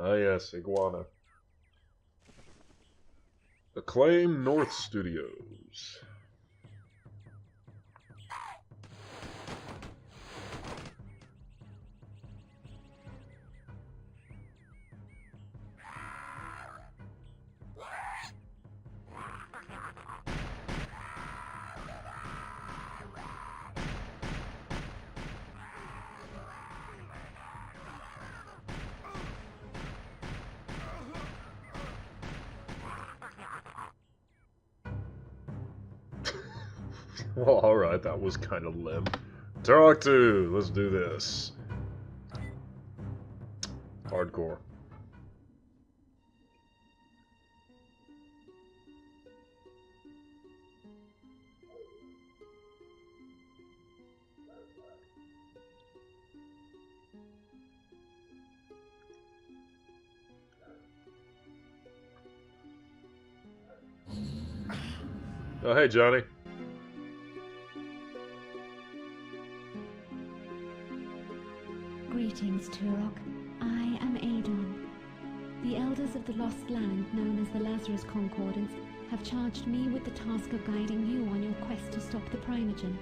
Ah yes, Iguana. Acclaim North Studios. Well, alright, that was kind of limp. Turok 2, let's do this. Hardcore. Oh, hey, Johnny. Greetings, Turok. I am Adon. The elders of the Lost Land, known as the Lazarus Concordance, have charged me with the task of guiding you on your quest to stop the Primogen.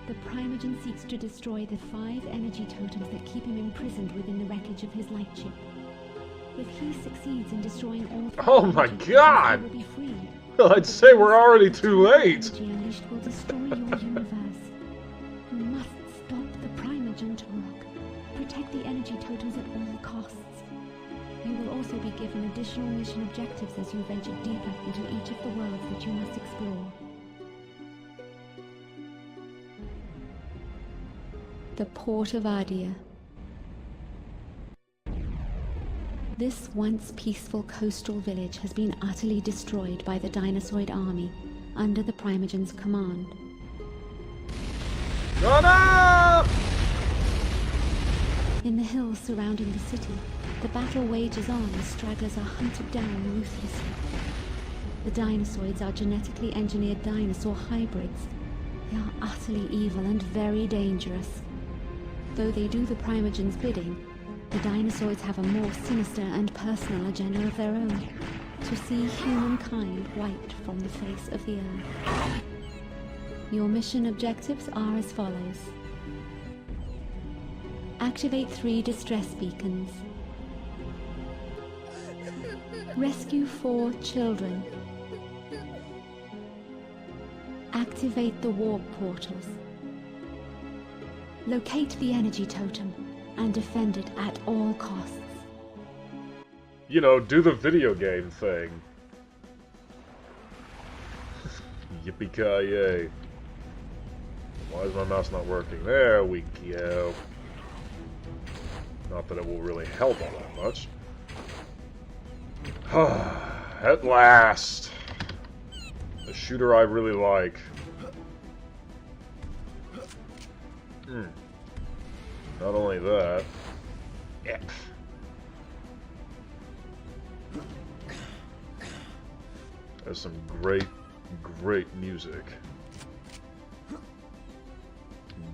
The Primogen seeks to destroy the 5 energy totems that keep him imprisoned within the wreckage of his light ship. If he succeeds in destroying all 5 Oh my energy God! totems, he will be freed. I'd say we're already too late! The energy unleashed will destroy your universe. You must stop the Primogen, Turok. Protect the energy totems at all costs. You will also be given additional mission objectives as you venture deeper into each of the worlds that you must explore. The Port of Ardia. This once peaceful coastal village has been utterly destroyed by the Dinosaur army under the Primogen's command. Run up! In the hills surrounding the city, the battle wages on as stragglers are hunted down ruthlessly. The dinosaurs are genetically engineered dinosaur hybrids. They are utterly evil and very dangerous. Though they do the Primogen's bidding, the dinosaurs have a more sinister and personal agenda of their own, to see humankind wiped from the face of the earth. Your mission objectives are as follows. Activate 3 distress beacons. Rescue 4 children. Activate the warp portals. Locate the energy totem and defend it at all costs. You know, do the video game thing. Yippee-ki-yay. Why is my mouse not working? There we go. Not that it will really help all that much. At last! A shooter I really like. Not only that... There's some great music.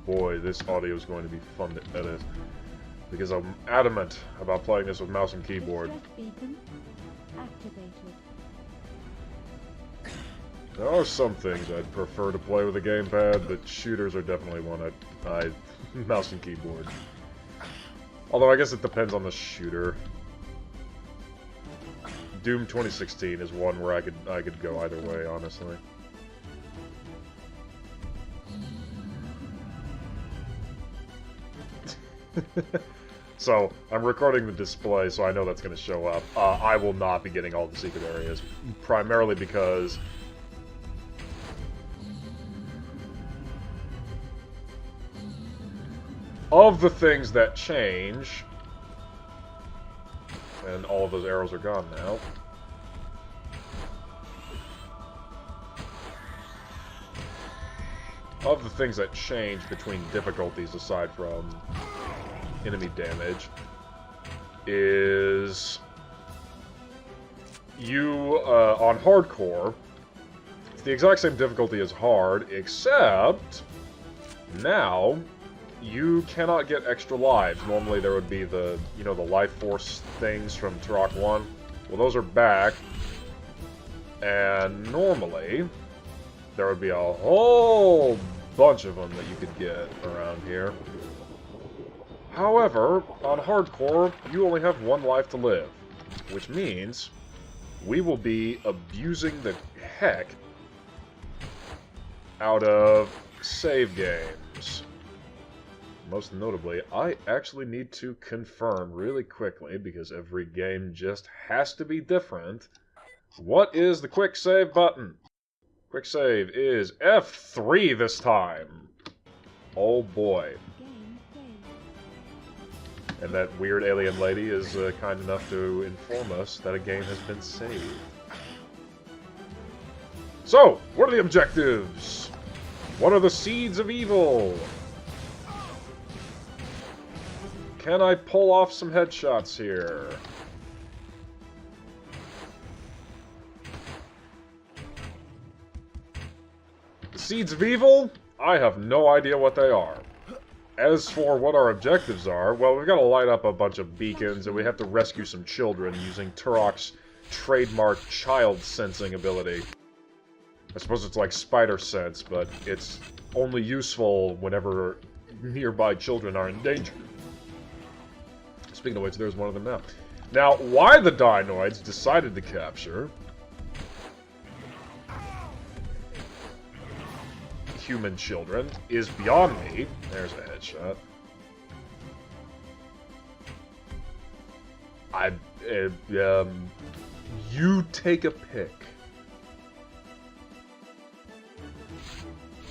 Boy, this audio is going to be fun to edit. Because I'm adamant about playing this with mouse and keyboard. Beacon activated. There are some things I'd prefer to play with a gamepad, but shooters are definitely one I mouse and keyboard. Although I guess it depends on the shooter. Doom 2016 is one where I could go either way, honestly. So, I'm recording the display, so I know that's going to show up. I will not be getting all the secret areas, primarily because... of the things that change... And all of those arrows are gone now. Of the things that change between difficulties, aside from enemy damage, is you, on hardcore, it's the exact same difficulty as hard, except now you cannot get extra lives. Normally there would be the, you know, the life force things from Turok 1. Well, those are back. And normally, there would be a whole bunch of them that you could get around here. However, on hardcore, you only have 1 life to live. Which means, we will be abusing the heck out of save games. Most notably, I actually need to confirm really quickly, because every game just has to be different. What is the quick save button? Quick save is F3 this time. Oh boy. And that weird alien lady is kind enough to inform us that a game has been saved. So, what are the objectives? What are the seeds of evil? Can I pull off some headshots here? The seeds of evil? I have no idea what they are. As for what our objectives are, well, we've got to light up a bunch of beacons, and we have to rescue some children using Turok's trademark child sensing ability. I suppose it's like spider sense, but it's only useful whenever nearby children are in danger. Speaking of which, there's one of them now. Now, why the Dinoids decided to capture human children is beyond me. There's a headshot. You take a pick.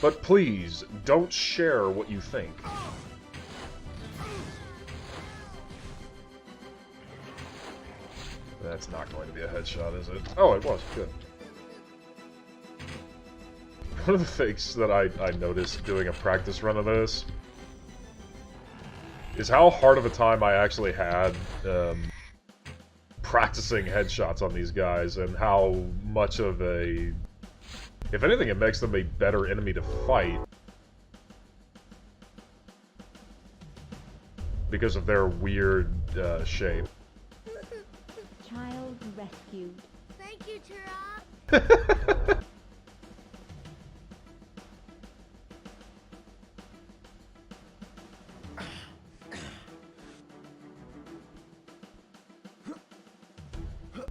But please, don't share what you think. That's not going to be a headshot, is it? Oh, it was. Good. One of the things that I noticed doing a practice run of this is how hard of a time I actually had practicing headshots on these guys, and how much of a... If anything, it makes them a better enemy to fight. Because of their weird shape. Child rescued. Thank you, Turok.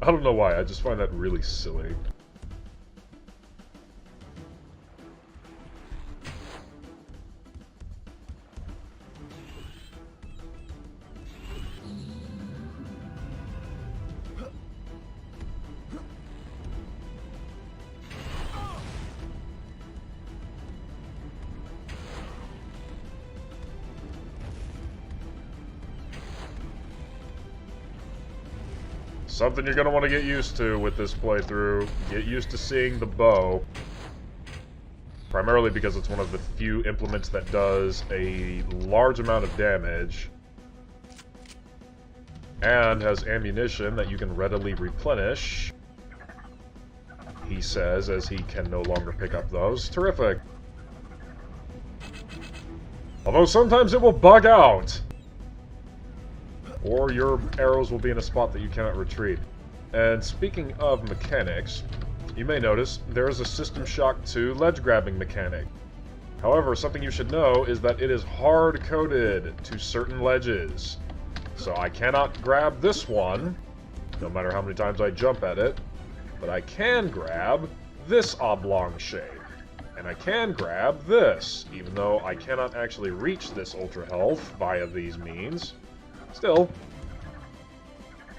I don't know why, I just find that really silly. Something you're going to want to get used to with this playthrough. Get used to seeing the bow. Primarily because it's one of the few implements that does a large amount of damage. And has ammunition that you can readily replenish. He says, as he can no longer pick up those. Terrific. Although sometimes it will bug out. Or your arrows will be in a spot that you cannot retreat. And speaking of mechanics, you may notice there is a System Shock 2 ledge grabbing mechanic. However, something you should know is that it is hard-coded to certain ledges. So I cannot grab this one, no matter how many times I jump at it, but I can grab this oblong shape. And I can grab this, even though I cannot actually reach this Ultra Health via these means. Still,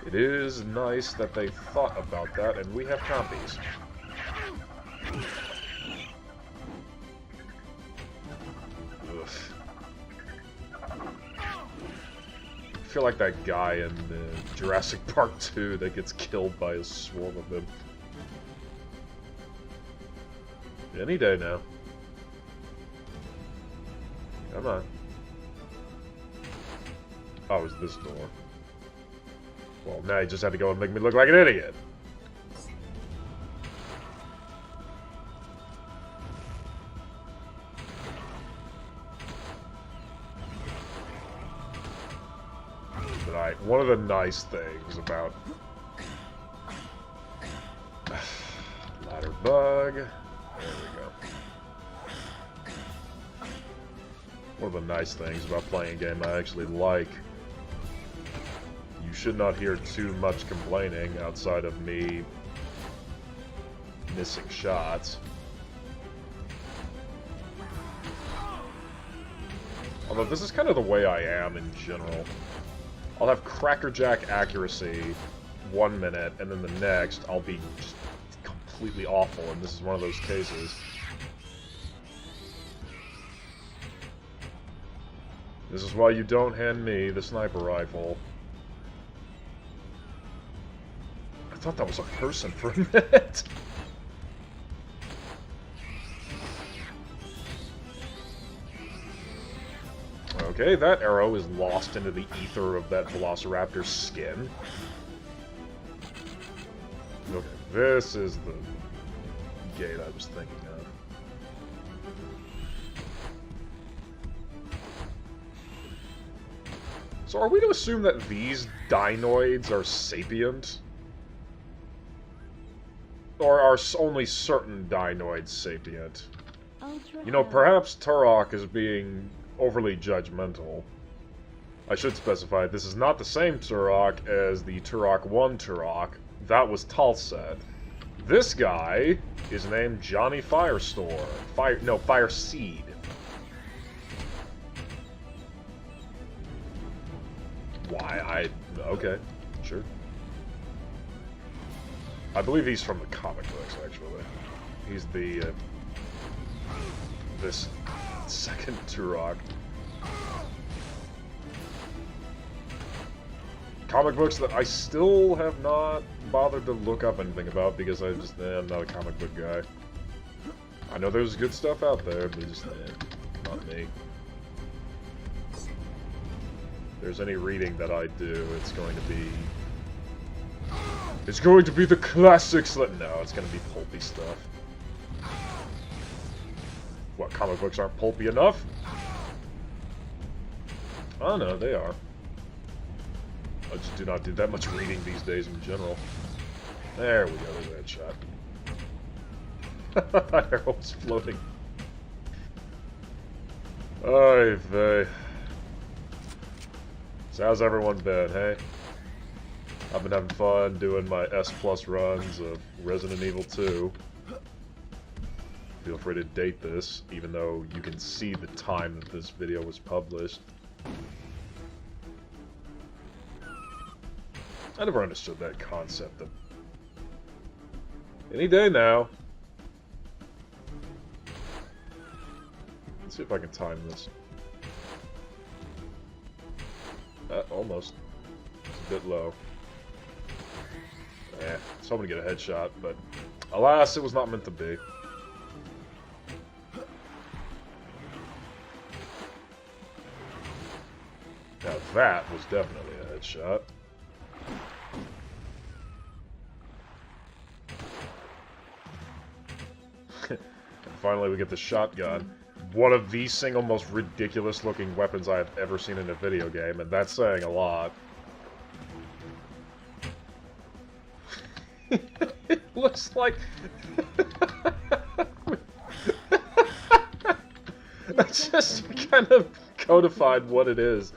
it is nice that they thought about that, and we have compies. Oof. I feel like that guy in Jurassic Park 2 that gets killed by a swarm of them. Any day now. Come on. Oh, it's this door. Well, now you just had to go and make me look like an idiot. tonight. One of the nice things about... Ladder bug. There we go. One of the nice things about playing a game I actually like. You should not hear too much complaining outside of me missing shots. Although this is kind of the way I am in general. I'll have crackerjack accuracy 1 minute, and then the next I'll be just completely awful, and this is one of those cases. This is why you don't hand me the sniper rifle. I thought that was a person for a minute. Okay, that arrow is lost into the ether of that Velociraptor's skin. Okay, this is the gate I was thinking of. So are we to assume that these dinoids are sapient? Or are only certain dinoids sapient? You know, perhaps Turok is being overly judgmental. I should specify, this is not the same Turok as the Turok 1 Turok. That was Talset. This guy is named Johnny Firestore. Fireseed. Why, okay, sure. I believe he's from the comic books, actually. He's the, this second Turok. Comic books that I still have not bothered to look up anything about because I'm not a comic book guy. I know there's good stuff out there, but just, not me. If there's any reading that I do, it's going to be the classics. No, it's going to be pulpy stuff. What, comic books aren't pulpy enough? Oh no, they are. I just do not do that much reading these days in general. There we go, there's that shot. That arrow was floating. Oy vey. So how's everyone been, hey? I've been having fun doing my S+ runs of Resident Evil 2. Feel free to date this, even though you can see the time that this video was published. I never understood that concept of any day now. Let's see if I can time this. Almost. It's a bit low. So I'm gonna get a headshot, but alas, it was not meant to be. Now that was definitely a headshot. And finally we get the shotgun. One of the single most ridiculous looking weapons I have ever seen in a video game, and that's saying a lot. It looks like... That's just kind of codified what it is.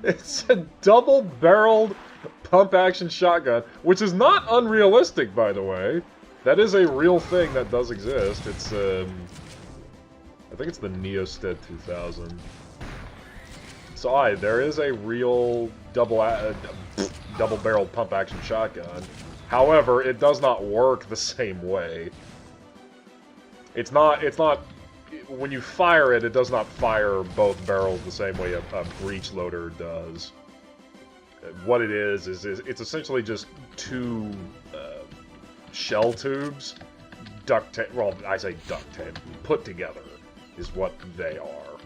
It's a double-barreled pump-action shotgun, which is not unrealistic, by the way. That is a real thing that does exist. It's, I think it's the Neosted 2000. So, there is a real double-barreled pump-action shotgun. However, it does not work the same way. It's not, when you fire it, it does not fire both barrels the same way a breech loader does. What it is it's essentially just two shell tubes, duct tape, well, I say duct tape, put together is what they are.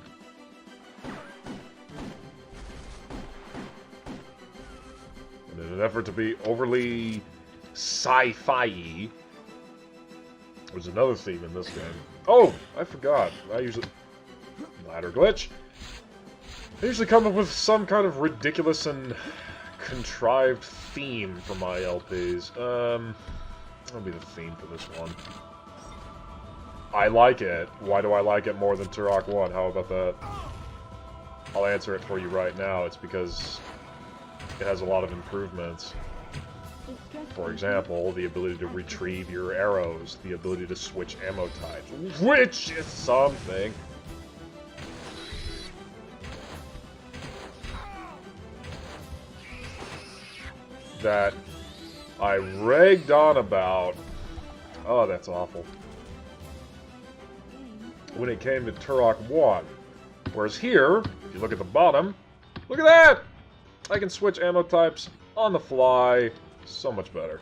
And in an effort to be overly sci-fi-y, there's another theme in this game. Oh, I forgot. I usually... Ladder glitch. I usually come up with some kind of ridiculous and contrived theme for my LPs. That'll be the theme for this one. I like it. Why do I like it more than Turok 1? How about that? I'll answer it for you right now. It's because it has a lot of improvements. For example, the ability to retrieve your arrows, the ability to switch ammo types, which is something. That I ragged on about. Oh, that's awful. When it came to Turok 1. Whereas here, if you look at the bottom, look at that! I can switch ammo types on the fly. So much better.